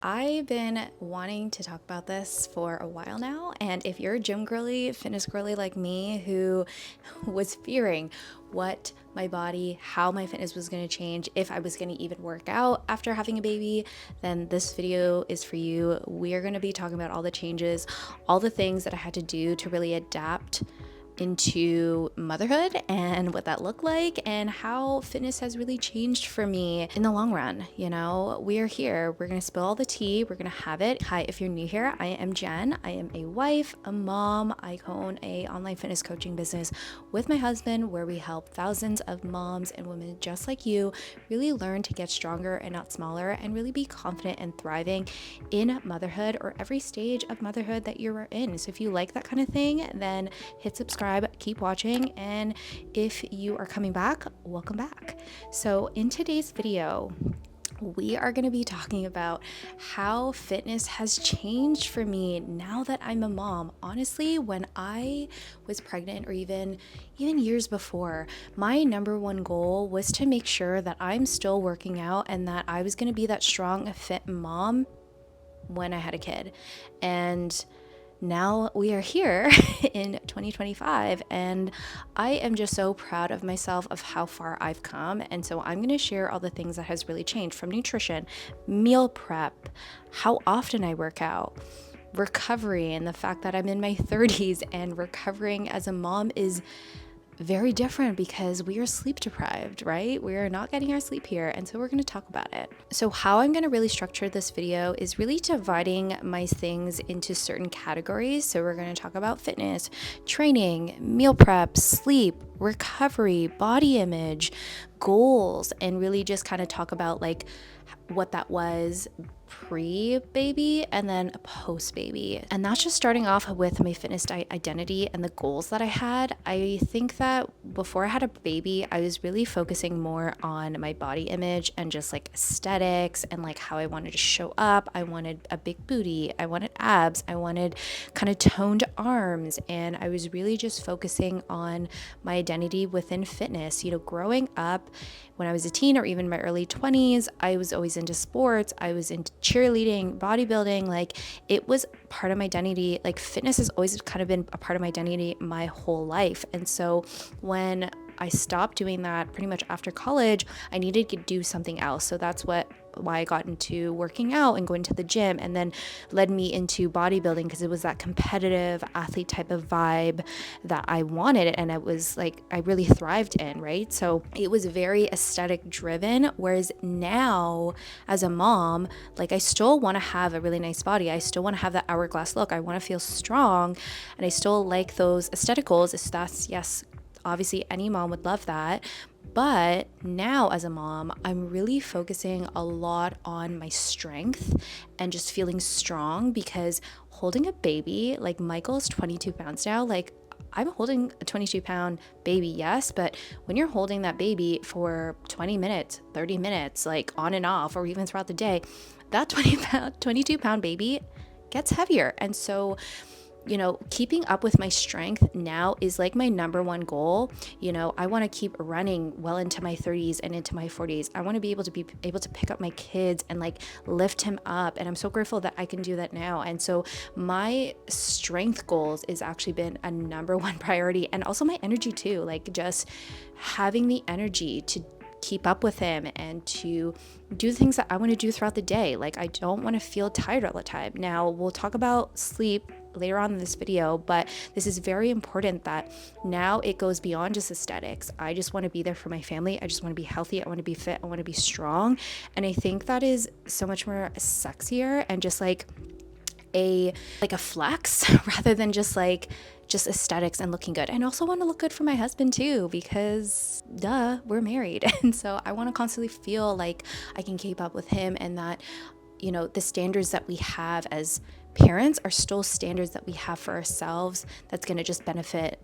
I've been wanting to talk about this for a while now, and if you're a gym girly, fitness girly like me who was fearing what my body, how my fitness was going to change, if I was going to even work out after having a baby, then this video is for you. We are going to be talking about all the changes, all the things that I had to do to really adapt into motherhood and what that looked like and how fitness has really changed for me in the long run. We are here. We're going to spill all the tea. We're going to have it. Hi, if you're new here, I am Jen. I am a wife, a mom. I own a online fitness coaching business with my husband where we help thousands of moms and women just like you really learn to get stronger and not smaller and really be confident and thriving in motherhood or every stage of motherhood that you're in. So if you like that kind of thing, then hit subscribe, keep watching, and if you are coming back, welcome back. So in today's video, we are going to be talking about how fitness has changed for me now that I'm a mom. Honestly, when I was pregnant or even years before, my number one goal was to make sure that I'm still working out and that I was going to be that strong, fit mom when I had a kid. And now we are here in 2025, and I am just so proud of myself of how far I've come. And so I'm going to share all the things that has really changed, from nutrition, meal prep, how often I work out, recovery, and the fact that I'm in my 30s and recovering as a mom is very different because we are sleep deprived, right? We are not getting our sleep here. And so we're going to talk about it. So how I'm going to really structure this video is really dividing my things into certain categories. So we're going to talk about fitness, training, meal prep, sleep, recovery, body image, goals, and really just kind of talk about like what that was pre-baby and then post-baby. And that's just starting off with my fitness identity and the goals that I had. I think that before I had a baby, I was really focusing more on my body image and just like aesthetics and like how I wanted to show up. I wanted a big booty, I wanted abs, I wanted kind of toned arms, and I was really just focusing on my identity within fitness. Growing up when I was a teen or even my early 20s, I was always into sports. I was into cheerleading, bodybuilding. Like, it was part of my identity. Like, fitness has always kind of been a part of my identity my whole life. And so when I stopped doing that pretty much after college, I needed to do something else. So that's why I got into working out and going to the gym, and then led me into bodybuilding because it was that competitive athlete type of vibe that I wanted, and it was like I really thrived in, right? So it was very aesthetic driven, whereas now as a mom, like, I still want to have a really nice body. I still want to have that hourglass look. I want to feel strong, and I still like those aesthetic goals. Yes, obviously any mom would love that. But now as a mom, I'm really focusing a lot on my strength and just feeling strong, because holding a baby, like, Michael's 22 pounds now, like, I'm holding a 22-pound baby, yes, but when you're holding that baby for 20 minutes, 30 minutes, like on and off, or even throughout the day, that 22-pound baby gets heavier. And so keeping up with my strength now is like my number one goal. I want to keep running well into my 30s and into my 40s. I want to be able to pick up my kids and like lift him up. And I'm so grateful that I can do that now. And so my strength goals has actually been a number one priority, and also my energy too. Like, just having the energy to keep up with him and to do things that I want to do throughout the day. Like, I don't want to feel tired all the time. Now, we'll talk about sleep later on in this video, but this is very important that now it goes beyond just aesthetics. I just want to be there for my family. I just want to be healthy. I want to be fit. I want to be strong. And I think that is so much more sexier and just like a flex rather than just aesthetics and looking good. And I also want to look good for my husband too, because we're married. And so I want to constantly feel like I can keep up with him, and that the standards that we have as parents are still standards that we have for ourselves, that's going to just benefit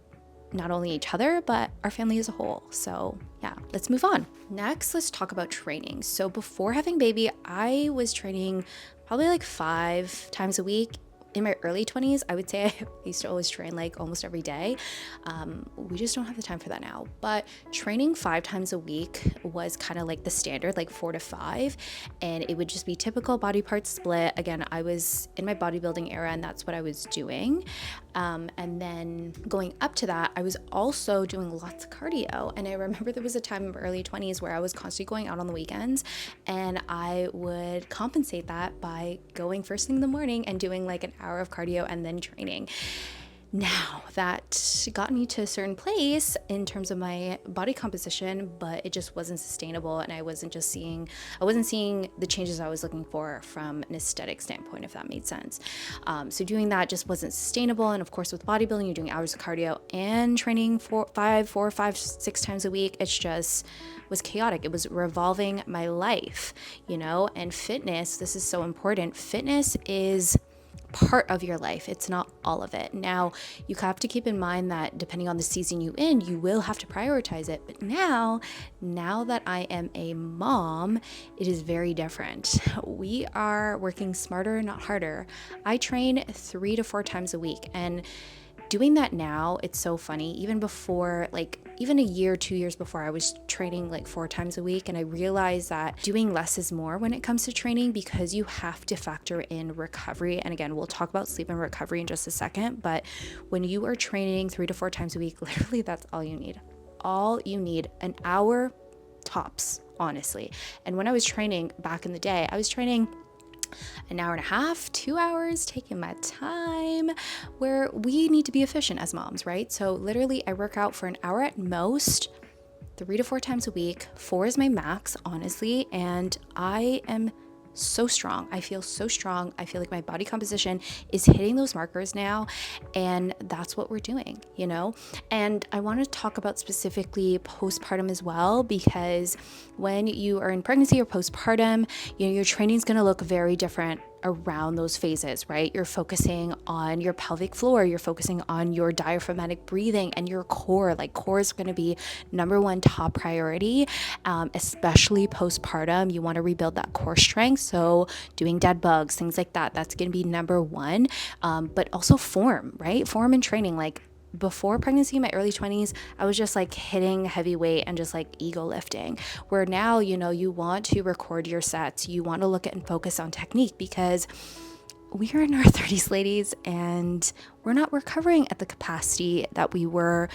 not only each other, but our family as a whole. So yeah, let's move on. Next, let's talk about training. So before having baby, I was training probably like 5 times a week in my early 20s, I would say I used to always train like almost every day. We just don't have the time for that now. But training 5 times a week was kind of like the standard, like 4 to 5. And it would just be typical body part split. Again, I was in my bodybuilding era and that's what I was doing. And then going up to that, I was also doing lots of cardio. And I remember there was a time in my early 20s where I was constantly going out on the weekends, and I would compensate that by going first thing in the morning and doing like an hour of cardio and then training. Now that got me to a certain place in terms of my body composition, but it just wasn't sustainable, and I wasn't seeing the changes I was looking for from an aesthetic standpoint, if that made sense. So doing that just wasn't sustainable. And of course, with bodybuilding, you're doing hours of cardio and training 4, 5, 6 times a week. It's just was chaotic. It was revolving my life, and fitness. This is so important. Fitness is part of your life. It's not all of it. Now, you have to keep in mind that depending on the season you're in, you will have to prioritize it. But now that I am a mom, it is very different. We are working smarter, not harder. I train 3 to 4 times a week, and doing that now, it's so funny. Even before, even a year, 2 years before, I was training like 4 times a week. And I realized that doing less is more when it comes to training, because you have to factor in recovery. And again, we'll talk about sleep and recovery in just a second. But when you are training 3 to 4 times a week, literally that's all you need. All you need, an hour tops, honestly. And when I was training back in the day, I was training an hour and a half, 2 hours, taking my time, where we need to be efficient as moms, right? So literally I work out for an hour at most, 3 to 4 times a week. 4 is my max, honestly. And I am so strong. I feel so strong. I feel like my body composition is hitting those markers now. And that's what we're doing, And I want to talk about specifically postpartum as well, because when you are in pregnancy or postpartum, your training is going to look very different around those phases, right? You're focusing on your pelvic floor, you're focusing on your diaphragmatic breathing and your core. Core is going to be number one top priority, especially postpartum. You want to rebuild that core strength. So doing dead bugs, things like that, that's going to be number one. But also form, right? Form and training. Before pregnancy in my early 20s, I was just hitting heavy weight and just ego lifting, where now, you want to record your sets. You want to look at and focus on technique, because we are in our 30s, ladies, and we're not recovering at the capacity that we were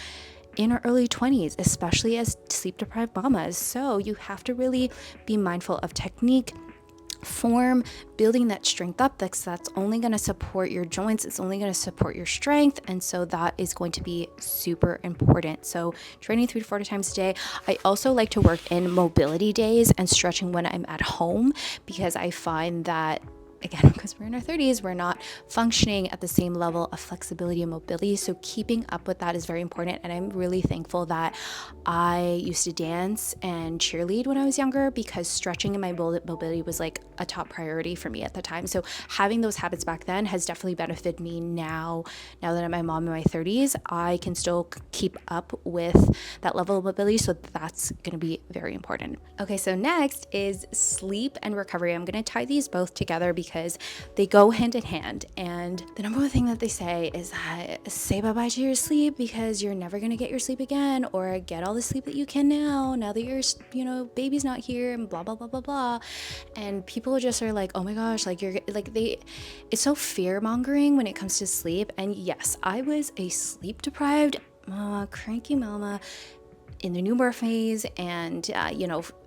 in our early 20s, especially as sleep deprived mamas. So you have to really be mindful of technique, form, building that strength up. That's only going to support your joints. It's only going to support your strength. And so that is going to be super important. So training 3 to 4 times a day. I also like to work in mobility days and stretching when I'm at home, because I find that, again, because we're in our 30s, we're not functioning at the same level of flexibility and mobility. So keeping up with that is very important. And I'm really thankful that I used to dance and cheerlead when I was younger, because stretching and my mobility was a top priority for me at the time. So having those habits back then has definitely benefited me now that I'm a mom in my 30s. I can still keep up with that level of mobility. So that's going to be very important. Okay, so next is sleep and recovery. I'm going to tie these both together because they go hand in hand. And the number one thing that they say is that say bye-bye to your sleep, because you're never going to get your sleep again, or get all the sleep that you can now that your baby's not here, and blah blah blah blah blah. And people just are oh my gosh, it's so fear-mongering when it comes to sleep. And yes, I was a sleep deprived mama, cranky mama in the newborn phase, and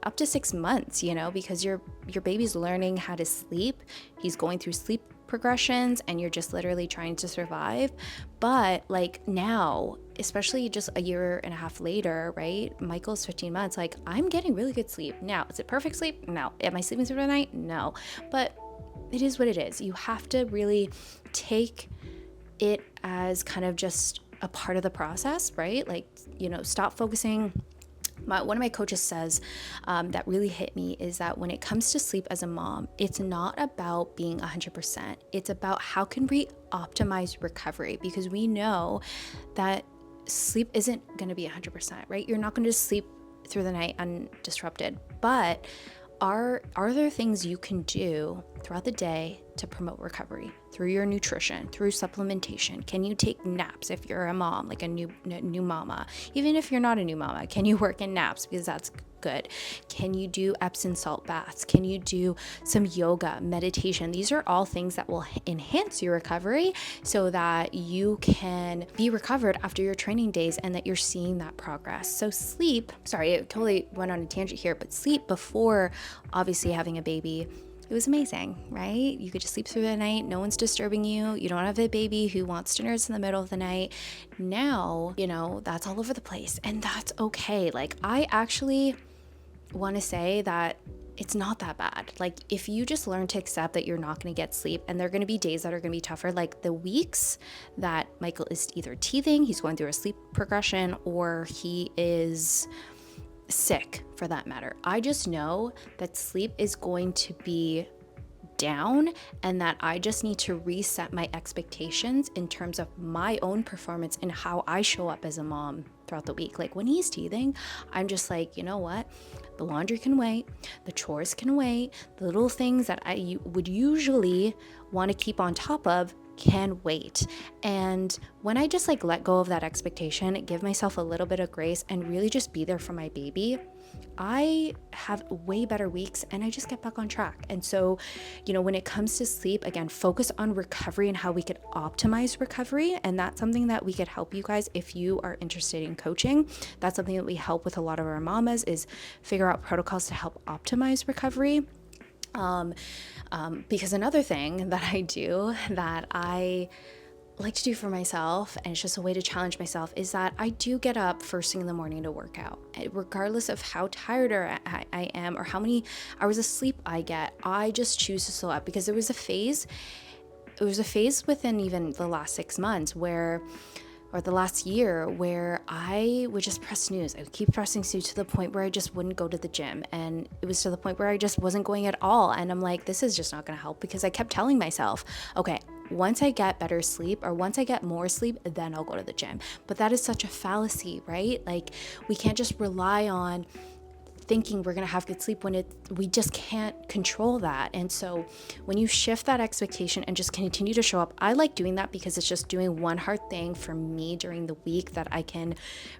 up to 6 months, because your baby's learning how to sleep. He's going through sleep progressions, and you're just literally trying to survive. But now, especially just a year and a half later, right? Michael's 15 months. I'm getting really good sleep now. Is it perfect sleep? No. Am I sleeping through the night? No. But it is what it is. You have to really take it as kind of just a part of the process, right? Stop focusing. One of my coaches says that really hit me is that when it comes to sleep as a mom, it's not about being 100%. It's about how can we optimize recovery, because we know that sleep isn't going to be 100%, right? You're not going to sleep through the night undisrupted, but Are there things you can do throughout the day to promote recovery through your nutrition, through supplementation? Can you take naps if you're a mom, like a new mama? Even if you're not a new mama, can you work in naps? Because that's good. Can you do Epsom salt baths? Can you do some yoga, meditation? These are all things that will enhance your recovery so that you can be recovered after your training days and that you're seeing that progress. So sleep, sorry, it totally went on a tangent here, but sleep before obviously having a baby, it was amazing, right? You could just sleep through the night. No one's disturbing you. You don't have a baby who wants to nurse in the middle of the night. Now, that's all over the place, and that's okay. Like, I actually want to say that it's not that bad. Like, if you just learn to accept that you're not going to get sleep, and there are going to be days that are going to be tougher, like the weeks that Michael is either teething, he's going through a sleep progression, or he is sick for that matter. I just know that sleep is going to be down, and that I just need to reset my expectations in terms of my own performance and how I show up as a mom throughout the week. Like, when he's teething, I'm just like, you know what? The laundry can wait, the chores can wait, the little things that I would usually want to keep on top of can wait. And when I just let go of that expectation, give myself a little bit of grace and really just be there for my baby, I have way better weeks and I just get back on track. And so, when it comes to sleep, again, focus on recovery and how we could optimize recovery. And that's something that we could help you guys if you are interested in coaching. That's something that we help with a lot of our mamas, is figure out protocols to help optimize recovery. Because another thing that I do that I like to do for myself, and it's just a way to challenge myself, is that I do get up first thing in the morning to work out. Regardless of how tired I am or how many hours of sleep I get, I just choose to slow up, because it was a phase within even the last 6 months or the last year where I would just press snooze. I would keep pressing snooze to the point where I just wouldn't go to the gym. And it was to the point where I just wasn't going at all. And I'm like, this is just not going to help, because I kept telling myself, okay, once I get better sleep or once I get more sleep, then I'll go to the gym. But that is such a fallacy, right? Like, we can't just rely on thinking we're going to have good sleep when we just can't control that. And so when you shift that expectation and just continue to show up, I like doing that because it's just doing one hard thing for me during the week that I can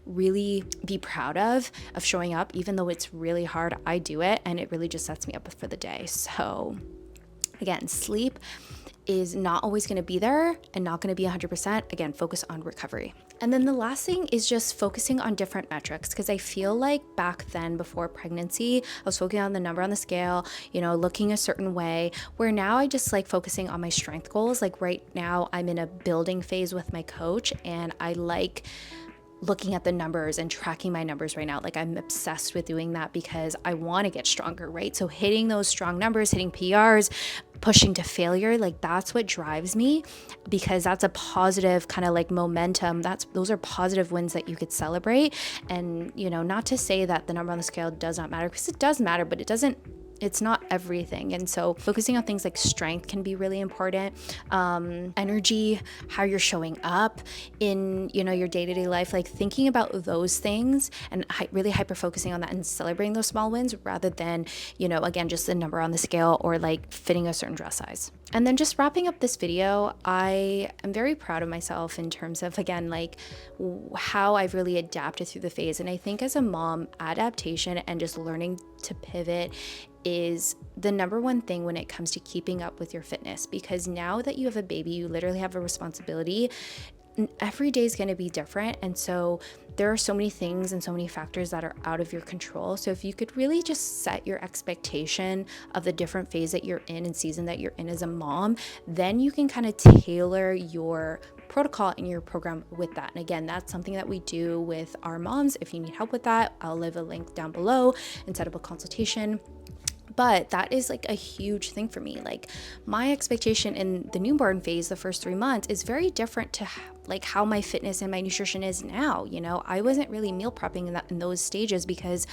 really be proud of showing up. Even though it's really hard, I do it, and it really just sets me up for the day. So again, sleep is not always going to be there and not going to be 100%. Again, focus on recovery. And then the last thing is just focusing on different metrics, because I feel like back then, before pregnancy, I was focusing on the number on the scale, looking a certain way, where now I just like focusing on my strength goals. Like right now I'm in a building phase with my coach, and I like looking at the numbers and tracking my numbers right now. Like, I'm obsessed with doing that because I want to get stronger, right? So hitting those strong numbers, hitting PRs, pushing to failure, like that's what drives me, because that's a positive kind of like momentum. Those are positive wins that you could celebrate. And, not to say that the number on the scale does not matter, because it does matter, but it's not everything. And so focusing on things like strength can be really important. Energy, how you're showing up in, your day-to-day life, like thinking about those things and really hyper focusing on that and celebrating those small wins rather than, again, just the number on the scale or like fitting a certain dress size. And then just wrapping up this video, I am very proud of myself in terms of, again, like how I've really adapted through the phase. And I think as a mom, adaptation and just learning to pivot is the number one thing when it comes to keeping up with your fitness, because now that you have a baby, you literally have a responsibility. Every day is going to be different. And so there are so many things and so many factors that are out of your control. So if you could really just set your expectation of the different phase that you're in and season that you're in as a mom, then you can kind of tailor your protocol and your program with that. And again, that's something that we do with our moms. If you need help with that, I'll leave a link down below and set up a consultation. But that is like a huge thing for me. Like, my expectation in the newborn phase, the first 3 months, is very different to like how my fitness and my nutrition is now. I wasn't really meal prepping in those stages because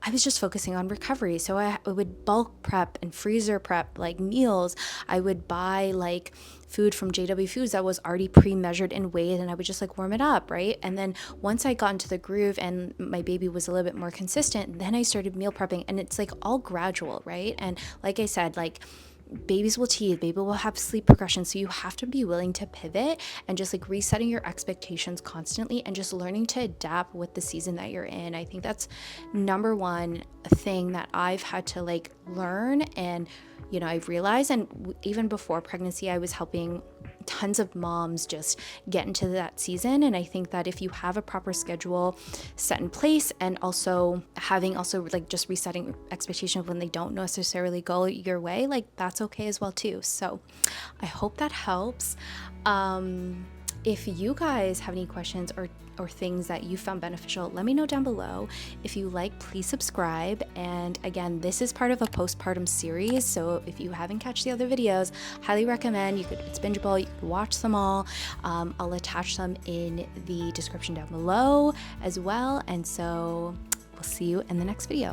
I was just focusing on recovery. So I would bulk prep and freezer prep like meals. I would buy like food from JW Foods that was already pre-measured and weighed, and I would just like warm it up, right? And then once I got into the groove and my baby was a little bit more consistent, then I started meal prepping, and it's like all gradual, right? And like I said, like babies will teeth, baby will have sleep progression, so you have to be willing to pivot and just like resetting your expectations constantly and just learning to adapt with the season that you're in. I think that's number one thing that I've had to like learn, and I've realized, and even before pregnancy I was helping tons of moms just get into that season. And I think that if you have a proper schedule set in place, and also having like just resetting expectations when they don't necessarily go your way, like that's okay as well too. So I hope that helps. If you guys have any questions or things that you found beneficial, let me know down below. If you like, please subscribe. And again, this is part of a postpartum series, so if you haven't catched the other videos, highly recommend. It's bingeable, you can watch them all. I'll attach them in the description down below as well. And so we'll see you in the next video.